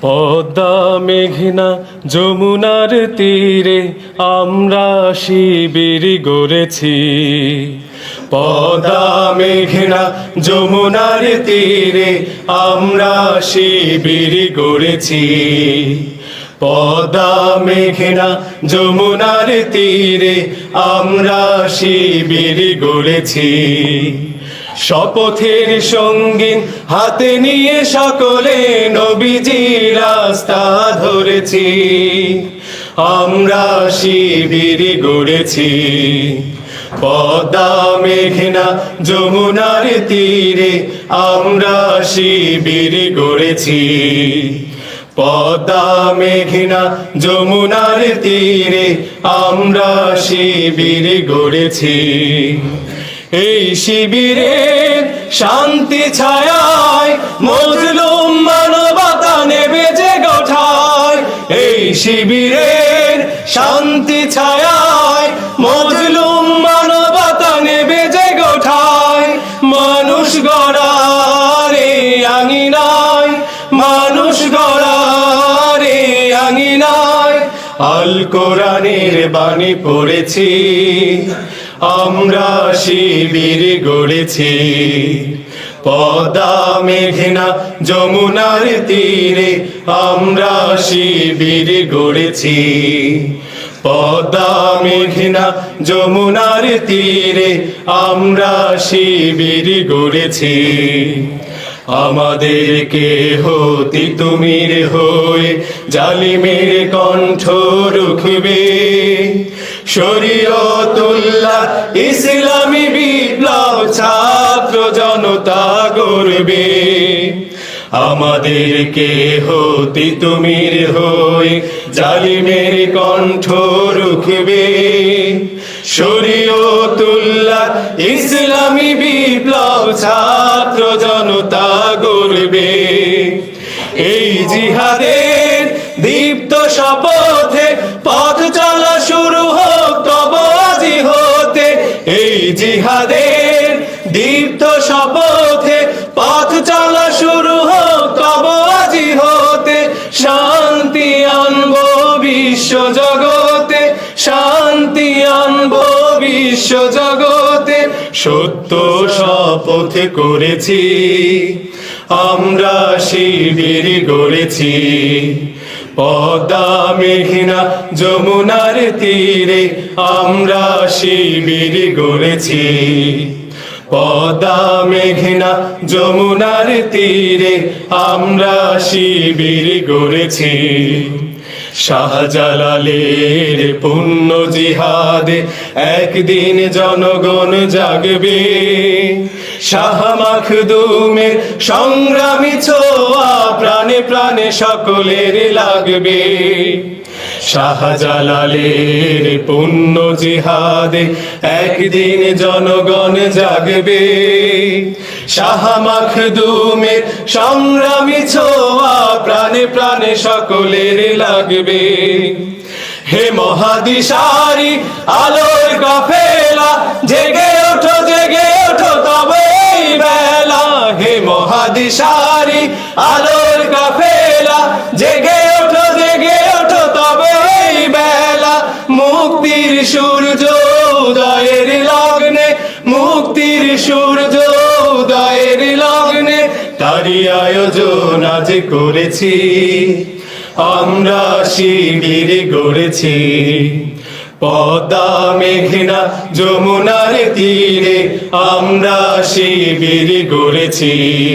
পদ্মা মেঘনা যমুনার তীরে আমরা শিবির গড়েছি। পদ্মা মেঘনা যমুনার তীরে আমরা শিবির গড়েছি। পদ্মা মেঘনা যমুনার তীরে আমরা শিবির গড়েছি। শপথের সঙ্গীন হাতে নিয়ে সকলে নবীজি রাস্তা ধরেছি। আমরা শিবির গড়েছি। পদ্মা মেঘনা যমুনার তীরে আমরা শিবির গড়েছি। পদ্মা মেঘনা যমুনার তীরে আমরা শিবির গড়েছি। এই শিবিরের শান্তি ছায়ায় মজলুম মানবতা নেবে জেগে ওঠায়। এই শিবিরের শান্তি ছায়ায় মজলুম মানবতা নেবে জেগে ওঠায়। মানুষ গড়ার এই আঙিনায়, মানুষ গড়ার এই আঙিনায় আল কোরআনের বাণী পড়েছি। আমরা শিবির গড়েছি। পদ্মা মেঘনা যমুনার তীরে আমরা শিবির গড়েছি। পদ্মা মেঘনা যমুনার তীরে আমরা শিবির গড়েছি। আমাদেরকে হতি তুমির হয়ে জালিমের কণ্ঠ রুখবে। শরীয়তুল্লাহ ইসলামী বিপ্লব ছাত্র জনতা গড়বে। আমাদেরকে হতি তুমির হয়ে জালিমের কণ্ঠ রুখবে। শরীয়তুল্লাহ ইসলামী বিপ্লব ছাত্র জনতা গড়বে। এই জিহাদের দীপ্ত শপথে পথ চলা শুরু হোক তব আজি হতে। এই জিহাদের দীপ্ত শপথে পথ চলা শুরু হোক তব আজি হতে। শান্তি আনবো বিশ্ব জগতে, শান্তি আনবো বিশ্ব জগতে। সত্য শপথ করেছি, আমরা শিবির গড়েছি। পদ্মা মেঘনা যমুনার তীরে আমরা শিবির গড়েছি। পদ্মা মেঘনা যমুনার তীরে আমরা শিবির গড়েছি। শাহজালালের পুণ্য জিহাদে একদিন জনগণ জাগবে। শাহ মাখদুমের সংগ্রামী ছোঁয়া প্রাণে প্রাণে সকলের লাগবে। শাহজালালের পুণ্য জিহাদে একদিন জনগণ জাগবে। শাহ মাখদুমের সংগ্রামী ছোঁয়া প্রাণে প্রাণে সকলের লাগবে। হে মহাদিশারি আলোর কাফেলা জেগে ওঠো, জেগে ওঠো তবে এই বেলা। হে মহাদিশারি আলোর কাফেলা জেগে ওঠো, জেগে ওঠো তবে এই বেলা। মুক্তির সূর্য উদয়ের লগ্নে, মুক্তির সূর্য উদয়ের লগ্নে তারি আয়োজন আজ করেছি। আমরা শিবির গড়েছি। পদ্মা মেঘনা যমুনার তীরে আমরা শিবির গড়েছি।